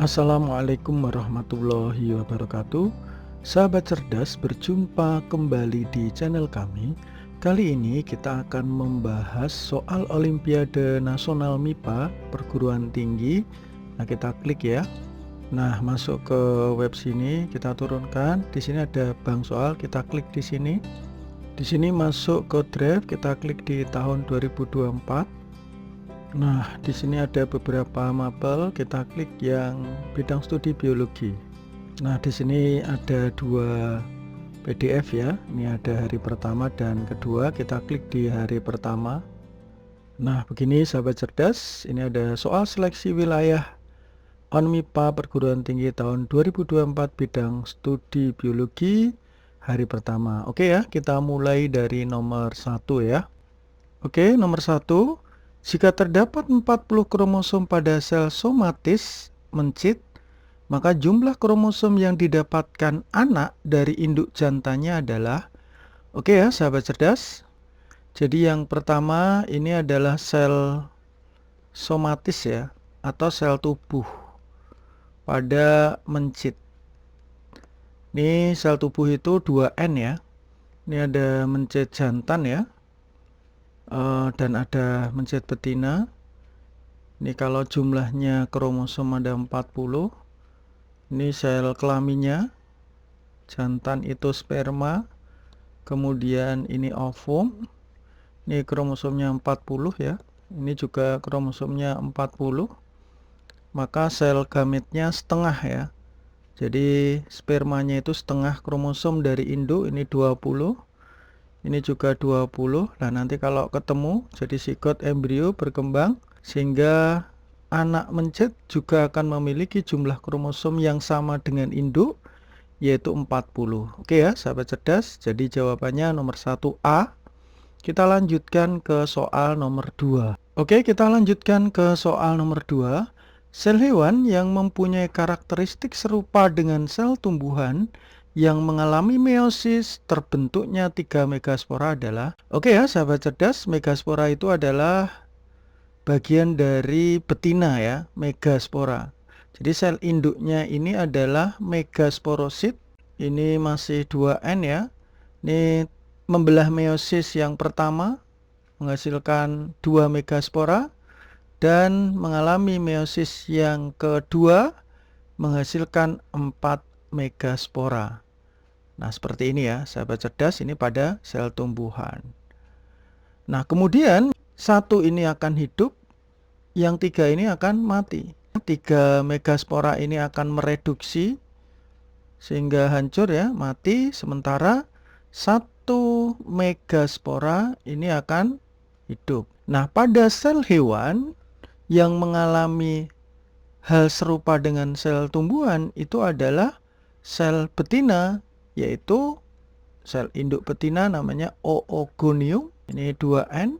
Assalamualaikum warahmatullahi wabarakatuh. Sahabat cerdas, berjumpa kembali di channel kami. Kali ini kita akan membahas soal Olimpiade Nasional MIPA Perguruan Tinggi. Nah, kita klik ya. Nah, masuk ke web sini, kita turunkan. Di sini ada bank soal, kita klik di sini. Di sini masuk ke drive, kita klik di tahun 2024. Nah, di sini ada beberapa mapel, kita klik yang bidang studi biologi. Nah, di sini ada dua PDF ya. Ini ada hari pertama dan kedua, kita klik di hari pertama. Nah, begini sahabat cerdas, ini ada soal seleksi wilayah ONMIPA Perguruan Tinggi tahun 2024 bidang studi biologi hari pertama. Oke ya, kita mulai dari nomor 1 ya. Oke, nomor 1. Jika terdapat 40 kromosom pada sel somatis mencit, maka jumlah kromosom yang didapatkan anak dari induk jantannya adalah, oke ya sahabat cerdas. Jadi yang pertama ini adalah sel somatis ya, atau sel tubuh pada mencit. Ini sel tubuh itu 2N ya. Ini ada mencit jantan ya. Dan ada mencit betina. Ini kalau jumlahnya kromosom ada 40. Ini sel kelaminnya, jantan itu sperma, kemudian ini ovum. Ini kromosomnya 40 ya. Ini juga kromosomnya 40. Maka sel gametnya setengah ya. Jadi spermanya itu setengah kromosom dari induk, ini 20. Ini juga 20. Nah, nanti kalau ketemu jadi sigot embrio berkembang sehingga anak mencit juga akan memiliki jumlah kromosom yang sama dengan induk, yaitu 40. Oke ya sahabat cerdas, jadi jawabannya nomor 1A. Kita lanjutkan ke soal nomor 2. Oke, kita lanjutkan ke soal nomor 2. Sel hewan yang mempunyai karakteristik serupa dengan sel tumbuhan yang mengalami meiosis terbentuknya 3 megaspora adalah, oke ya sahabat cerdas, megaspora itu adalah bagian dari betina ya, megaspora. Jadi sel induknya ini adalah megasporosit. Ini masih 2N ya. Ini membelah meiosis yang pertama menghasilkan 2 megaspora dan mengalami meiosis yang kedua menghasilkan 4 megaspora. Nah, seperti ini ya, sahabat cerdas, ini pada sel tumbuhan. Nah, kemudian satu ini akan hidup, yang 3 ini akan mati. 3 megaspora ini akan mereduksi sehingga hancur ya, mati, sementara 1 megaspora ini akan hidup. Nah, pada sel hewan yang mengalami hal serupa dengan sel tumbuhan itu adalah sel betina, yaitu sel induk betina namanya oogonium, ini 2N.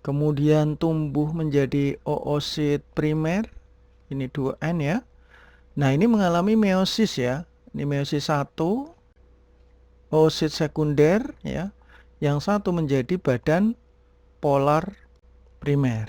Kemudian tumbuh menjadi oosit primer, ini 2N ya. Nah, ini mengalami meiosis ya. Ini meiosis 1, oosit sekunder ya. Yang satu menjadi badan polar primer.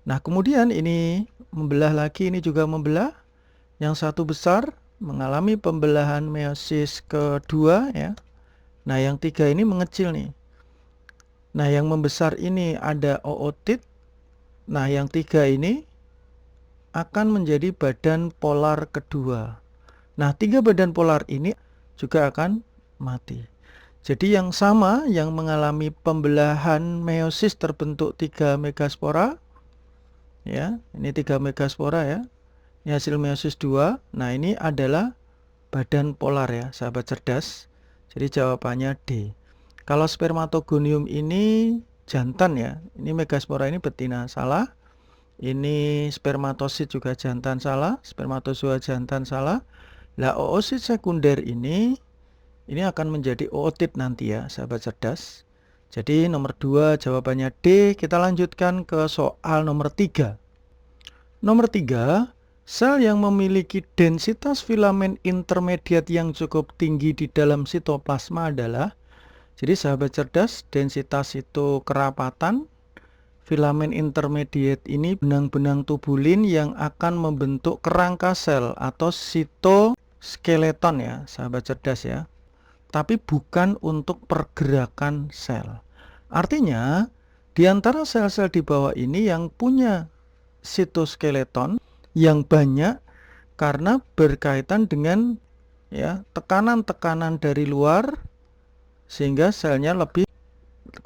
Nah, kemudian ini membelah lagi, ini juga membelah. Yang satu besar mengalami pembelahan meiosis kedua ya. Nah, yang 3 ini mengecil nih. Nah, yang membesar ini ada ootit. Nah, yang 3 ini akan menjadi badan polar kedua. Nah, 3 badan polar ini juga akan mati. Jadi yang sama yang mengalami pembelahan meiosis terbentuk 3 megaspora ya. Ini 3 megaspora ya. Ini hasil meiosis 2. Nah, ini adalah badan polar ya, sahabat cerdas. Jadi jawabannya D. Kalau spermatogonium ini jantan ya. Ini megaspora ini betina, salah. Ini spermatosit juga jantan, salah. Spermatozoa jantan, salah. Lah, oosit sekunder ini akan menjadi ootit nanti ya, sahabat cerdas. Jadi nomor 2 jawabannya D. Kita lanjutkan ke soal nomor 3. Nomor 3, sel yang memiliki densitas filamen intermediat yang cukup tinggi di dalam sitoplasma adalah, jadi sahabat cerdas, densitas itu kerapatan, filamen intermediate ini benang-benang tubulin yang akan membentuk kerangka sel atau sitoskeleton ya, sahabat cerdas ya. Tapi bukan untuk pergerakan sel. Artinya, di antara sel-sel di bawah ini yang punya sitoskeleton yang banyak karena berkaitan dengan ya tekanan-tekanan dari luar sehingga selnya lebih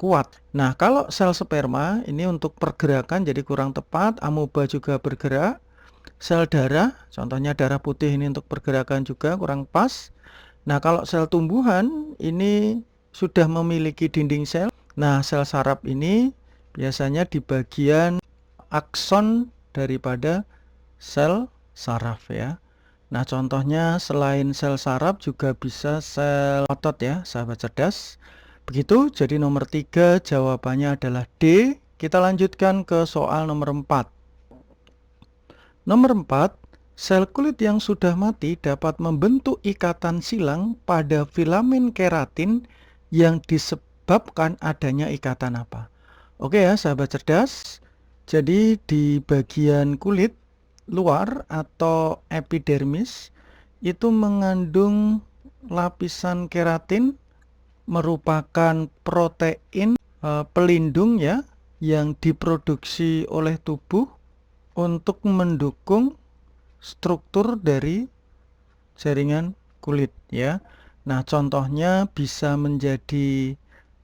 kuat. Nah, kalau sel sperma ini untuk pergerakan jadi kurang tepat, amoeba juga bergerak. Sel darah, contohnya darah putih ini untuk pergerakan juga kurang pas. Nah, kalau sel tumbuhan ini sudah memiliki dinding sel. Nah, sel saraf ini biasanya di bagian akson daripada sel saraf ya. Nah, contohnya selain sel saraf juga bisa sel otot ya, sahabat cerdas. Begitu, jadi nomor 3 jawabannya adalah D. Kita lanjutkan ke soal nomor 4. Nomor 4, sel kulit yang sudah mati dapat membentuk ikatan silang pada filamen keratin yang disebabkan adanya ikatan apa? Oke ya, sahabat cerdas. Jadi di bagian kulit luar atau epidermis itu mengandung lapisan keratin merupakan protein pelindung ya yang diproduksi oleh tubuh untuk mendukung struktur dari jaringan kulit ya. Nah, contohnya bisa menjadi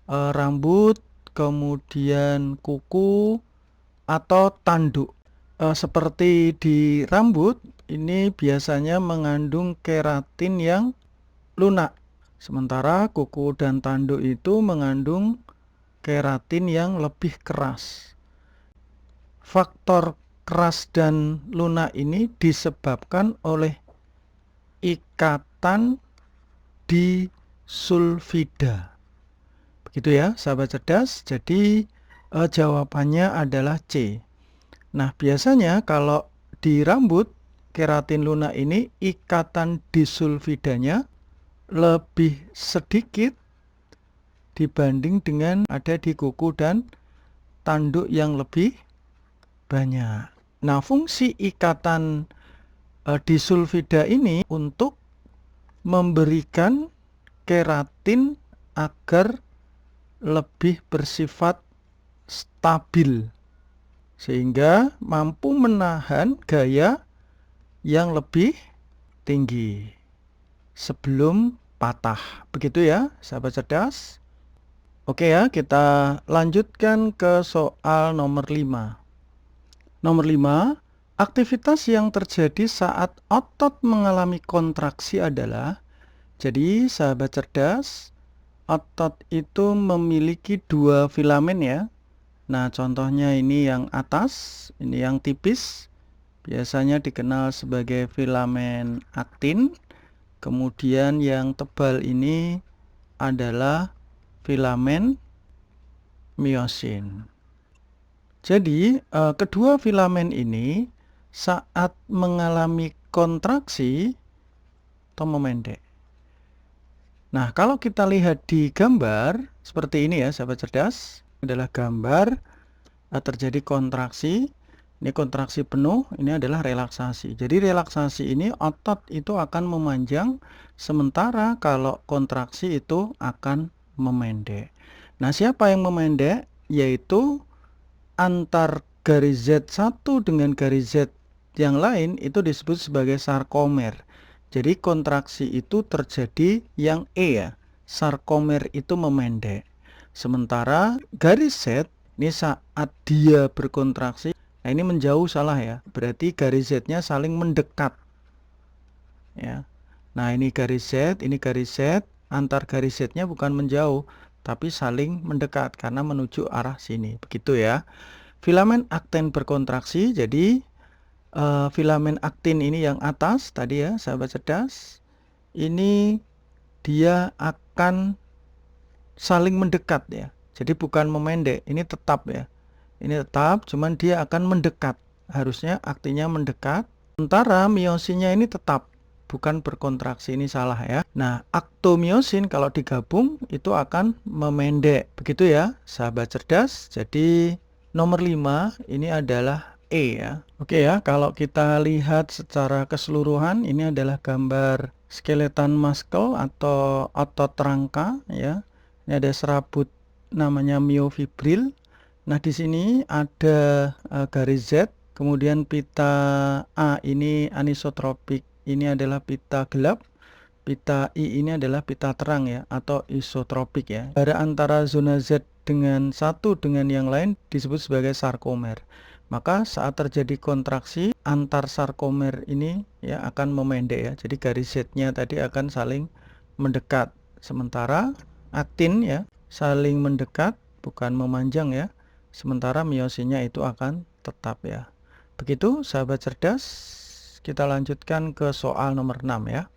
rambut, kemudian kuku atau tanduk. Seperti di rambut ini biasanya mengandung keratin yang lunak. Sementara kuku dan tanduk itu mengandung keratin yang lebih keras. Faktor keras dan lunak ini disebabkan oleh ikatan disulfida. Begitu ya, sahabat cerdas. Jadi jawabannya adalah C. Nah, biasanya kalau di rambut keratin lunak ini ikatan disulfidanya lebih sedikit dibanding dengan ada di kuku dan tanduk yang lebih banyak. Nah, fungsi ikatan disulfida ini untuk memberikan keratin agar lebih bersifat stabil sehingga mampu menahan gaya yang lebih tinggi sebelum patah. Begitu ya, sahabat cerdas. Oke ya, kita lanjutkan ke soal nomor 5. Nomor 5, aktivitas yang terjadi saat otot mengalami kontraksi adalah, jadi sahabat cerdas, otot itu memiliki 2 filamen ya. Nah, contohnya ini yang atas, ini yang tipis, biasanya dikenal sebagai filamen aktin. Kemudian yang tebal ini adalah filamen miosin. Jadi kedua filamen ini saat mengalami kontraksi atau memendek. Nah, kalau kita lihat di gambar seperti ini ya, sahabat cerdas, adalah gambar terjadi kontraksi. Ini kontraksi penuh, ini adalah relaksasi. Jadi relaksasi ini otot itu akan memanjang, sementara kalau kontraksi itu akan memendek. Nah, siapa yang memendek? Yaitu antar garis Z1 dengan garis Z yang lain itu disebut sebagai sarkomer. Jadi kontraksi itu terjadi yang E ya, sarkomer itu memendek. Sementara garis Z ini saat dia berkontraksi, nah ini menjauh salah ya, berarti garis Z-nya saling mendekat. Ya. Nah ini garis Z, ini garis Z, antar garis Z-nya bukan menjauh, tapi saling mendekat karena menuju arah sini. Begitu ya. Filamen aktin berkontraksi, jadi filamen aktin ini yang atas tadi ya, sahabat cerdas, ini dia akan saling mendekat ya. Jadi bukan memendek, ini tetap ya. Ini tetap, cuman dia akan mendekat. Harusnya aktinnya mendekat. Sementara miosinnya ini tetap, bukan berkontraksi. Ini salah ya. Nah, aktomiosin kalau digabung itu akan memendek. Begitu ya, sahabat cerdas. Jadi Nomor 5 ini adalah E ya. Oke ya, kalau kita lihat secara keseluruhan ini adalah gambar skeleton muscle atau otot rangka ya. Ini ada serabut namanya myofibril. Nah, di sini ada garis Z, kemudian pita A ini anisotropik, ini adalah pita gelap. Pita I ini adalah pita terang ya, atau isotropik ya. Jarak antara zona Z dengan satu dengan yang lain disebut sebagai sarkomer. Maka saat terjadi kontraksi antar sarkomer ini ya akan memendek ya. Jadi garis Z-nya tadi akan saling mendekat. Sementara aktin ya saling mendekat bukan memanjang ya. Sementara miosinnya itu akan tetap ya. Begitu sahabat cerdas, kita lanjutkan ke soal nomor 6 ya.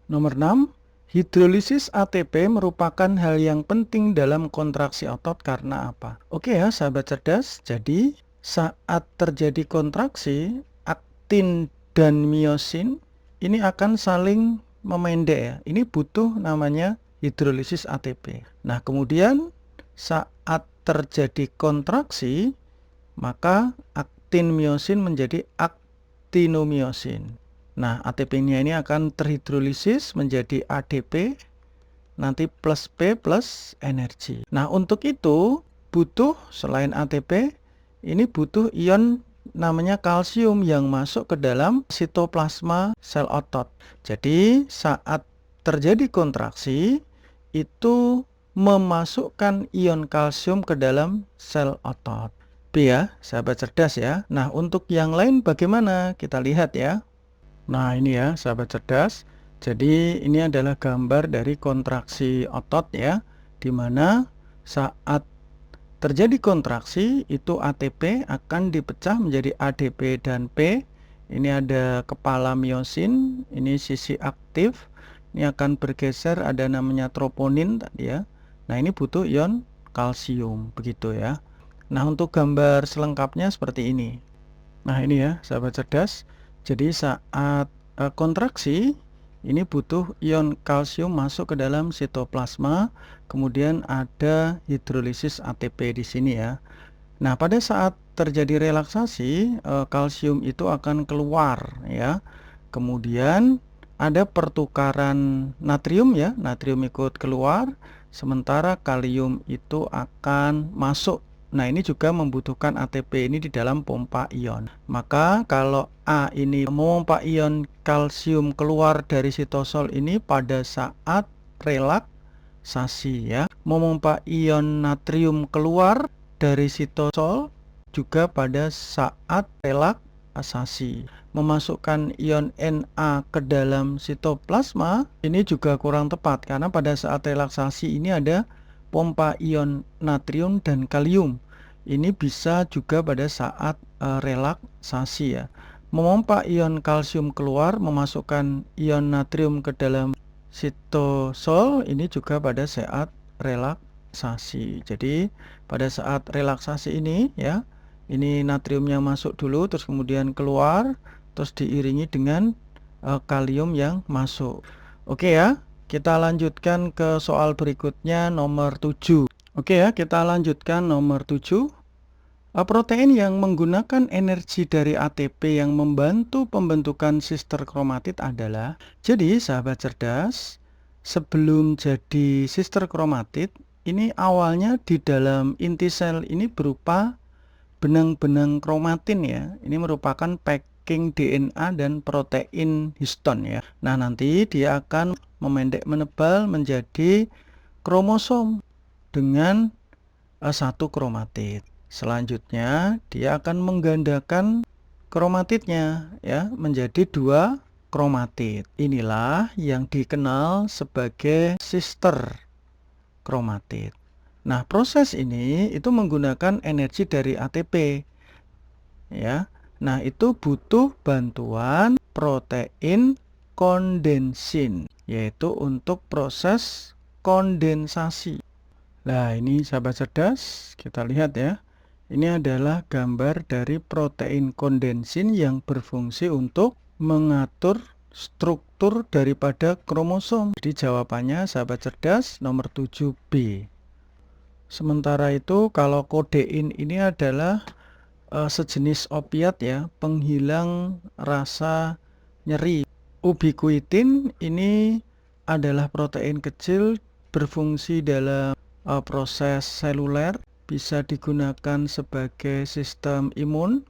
Nomor 6, hidrolisis ATP merupakan hal yang penting dalam kontraksi otot karena apa? Oke ya sahabat cerdas, jadi saat terjadi kontraksi, aktin dan miosin ini akan saling memendek ya. Ini butuh namanya hidrolisis ATP. Nah kemudian saat terjadi kontraksi, maka aktin miosin menjadi aktinomiosin. Nah, ATP-nya ini akan terhidrolisis menjadi ADP, nanti plus P plus energi. Nah, untuk itu butuh selain ATP, ini butuh ion namanya kalsium yang masuk ke dalam sitoplasma sel otot. Jadi, saat terjadi kontraksi, itu memasukkan ion kalsium ke dalam sel otot. B ya, sahabat cerdas ya. Nah, untuk yang lain bagaimana? Kita lihat ya. Nah ini ya sahabat cerdas, jadi ini adalah gambar dari kontraksi otot ya, dimana saat terjadi kontraksi itu ATP akan dipecah menjadi ADP dan P. Ini ada kepala miosin, ini sisi aktif, ini akan bergeser ada namanya troponin tadi ya. Nah ini butuh ion kalsium begitu ya. Nah untuk gambar selengkapnya seperti ini. Nah ini ya sahabat cerdas. Jadi saat kontraksi ini butuh ion kalsium masuk ke dalam sitoplasma, kemudian ada hidrolisis ATP di sini ya. Nah, pada saat terjadi relaksasi, kalsium itu akan keluar ya. Kemudian ada pertukaran natrium ya, natrium ikut keluar, sementara kalium itu akan masuk. Nah ini juga membutuhkan ATP ini di dalam pompa ion. Maka kalau A ini memompa ion kalsium keluar dari sitosol ini pada saat relaksasi ya. Memompa ion natrium keluar dari sitosol juga pada saat relaksasi. Memasukkan ion Na ke dalam sitoplasma ini juga kurang tepat karena pada saat relaksasi ini ada pompa ion natrium dan kalium. Ini bisa juga pada saat relaksasi ya. Memompa ion kalsium keluar, memasukkan ion natrium ke dalam sitosol ini juga pada saat relaksasi. Jadi pada saat relaksasi ini ya, ini natriumnya masuk dulu terus kemudian keluar, terus diiringi dengan kalium yang masuk. Oke ya. Kita lanjutkan ke soal berikutnya nomor 7. Oke ya, kita lanjutkan nomor 7. Protein yang menggunakan energi dari ATP yang membantu pembentukan sister kromatid adalah, jadi sahabat cerdas, sebelum jadi sister kromatid, ini awalnya di dalam inti sel ini berupa benang-benang kromatin ya. Ini merupakan packing DNA dan protein histon ya. Nah, nanti dia akan memendek menebal menjadi kromosom dengan satu kromatid. Selanjutnya dia akan menggandakan kromatidnya ya menjadi 2 kromatid. Inilah yang dikenal sebagai sister kromatid. Nah, proses ini itu menggunakan energi dari ATP ya. Nah, itu butuh bantuan protein kondensin, yaitu untuk proses kondensasi. Nah, ini sahabat cerdas, kita lihat ya. Ini adalah gambar dari protein kondensin yang berfungsi untuk mengatur struktur daripada kromosom. Jadi jawabannya sahabat cerdas nomor 7B. Sementara itu kalau kodein ini adalah sejenis opiat ya, penghilang rasa nyeri. Ubiquitin ini adalah protein kecil berfungsi dalam proses seluler, bisa digunakan sebagai sistem imun,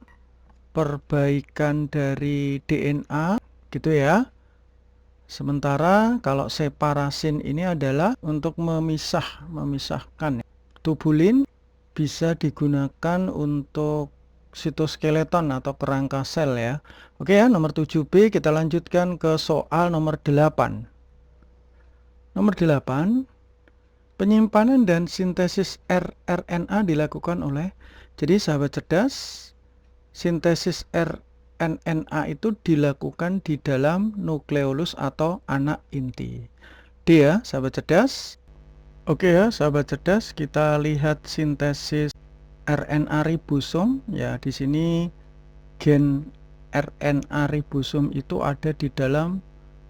perbaikan dari DNA gitu ya. Sementara kalau separasin ini adalah untuk memisahkan. Tubulin bisa digunakan untuk sitoskeleton atau kerangka sel ya. Oke ya, nomor 7B kita lanjutkan ke soal nomor 8. Nomor 8, penyimpanan dan sintesis rRNA dilakukan oleh, jadi sahabat cerdas, sintesis rRNA itu dilakukan di dalam nukleolus atau anak inti. D ya, sahabat cerdas. Oke ya, sahabat cerdas, kita lihat sintesis RNA ribosom ya. Di sini gen RNA ribosom itu ada di dalam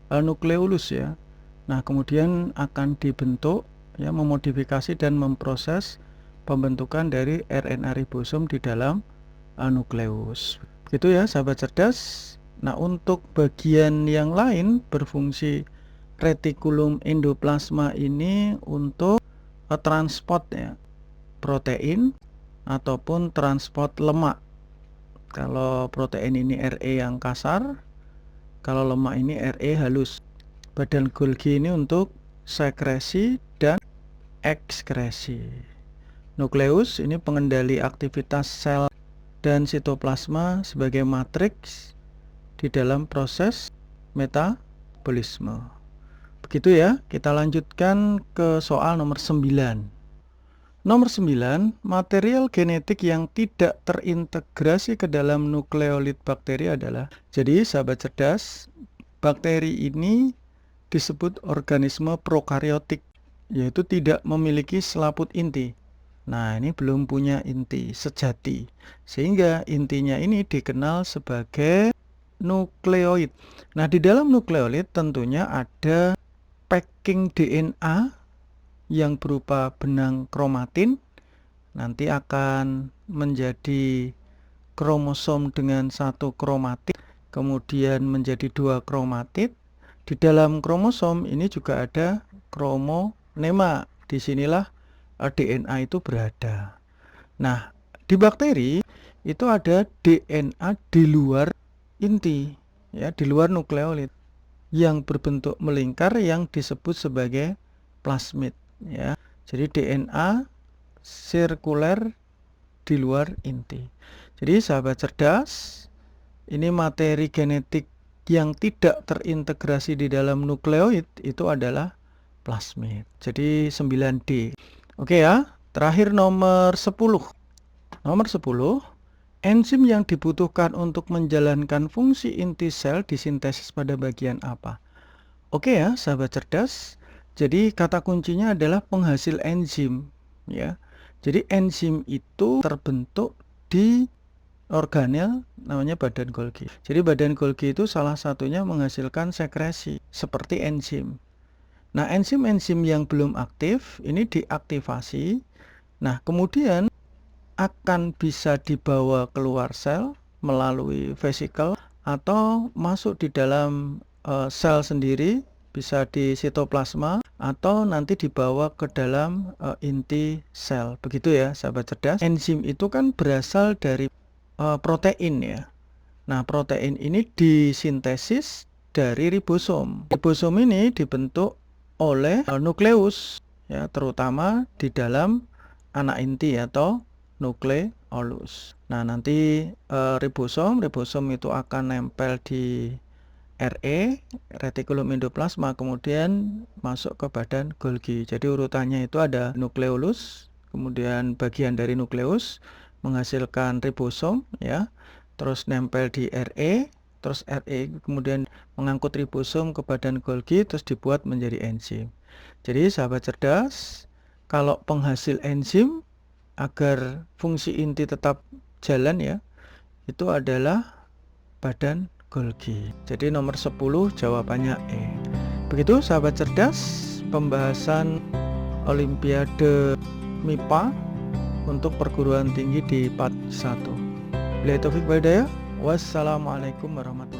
nukleolus ya. Nah, kemudian akan dibentuk ya, memodifikasi dan memproses pembentukan dari RNA ribosom di dalam nukleus. Begitu ya, sahabat cerdas. Nah, untuk bagian yang lain berfungsi retikulum endoplasma ini untuk transport ya, protein ataupun transport lemak. Kalau protein ini RE yang kasar, kalau lemak ini RE halus. Badan Golgi ini untuk sekresi dan ekskresi. Nukleus ini pengendali aktivitas sel dan sitoplasma sebagai matriks di dalam proses metabolisme. Begitu ya, kita lanjutkan ke soal nomor 9. Nomor 9, material genetik yang tidak terintegrasi ke dalam nukleolit bakteri adalah, jadi sahabat cerdas, bakteri ini disebut organisme prokaryotik, yaitu tidak memiliki selaput inti. Nah, ini belum punya inti sejati, sehingga intinya ini dikenal sebagai nukleoid. Nah, di dalam nukleoid tentunya ada packing DNA yang berupa benang kromatin, nanti akan menjadi kromosom dengan satu kromatid, kemudian menjadi dua kromatid. Di dalam kromosom ini juga ada kromonema. Disinilah DNA itu berada. Nah, di bakteri itu ada DNA di luar inti, ya, di luar nukleolit, yang berbentuk melingkar yang disebut sebagai plasmid, ya. Jadi DNA sirkuler di luar inti. Jadi sahabat cerdas, ini materi genetik yang tidak terintegrasi di dalam nukleoid itu adalah plasmid. Jadi 9D. Oke ya, terakhir nomor 10. Nomor 10, enzim yang dibutuhkan untuk menjalankan fungsi inti sel disintesis pada bagian apa? Oke ya, sahabat cerdas. Jadi kata kuncinya adalah penghasil enzim ya. Jadi enzim itu terbentuk di organel namanya badan Golgi. Jadi badan Golgi itu salah satunya menghasilkan sekresi seperti enzim. Nah, enzim-enzim yang belum aktif ini diaktifasi. Nah, kemudian akan bisa dibawa keluar sel melalui vesikel atau masuk di dalam sel sendiri, bisa di sitoplasma atau nanti dibawa ke dalam inti sel. Begitu ya, sahabat cerdas. Enzim itu kan berasal dari protein ya. Nah, protein ini disintesis dari ribosom. Ribosom ini dibentuk oleh nukleus ya, terutama di dalam anak inti atau nukleolus. Nah, nanti ribosom itu akan nempel di RE, retikulum endoplasma, kemudian masuk ke badan Golgi. Jadi urutannya itu ada nukleolus, kemudian bagian dari nukleus menghasilkan ribosom ya, terus nempel di RE, terus RE kemudian mengangkut ribosom ke badan Golgi, terus dibuat menjadi enzim. Jadi sahabat cerdas, kalau penghasil enzim agar fungsi inti tetap jalan ya, itu adalah badan Golgi. Jadi nomor 10 jawabannya E. Begitu sahabat cerdas, pembahasan Olimpiade MIPA untuk perguruan tinggi di part 1. Billahi taufik wal hidayah. Wassalamualaikum warahmatullahi wabarakatuh.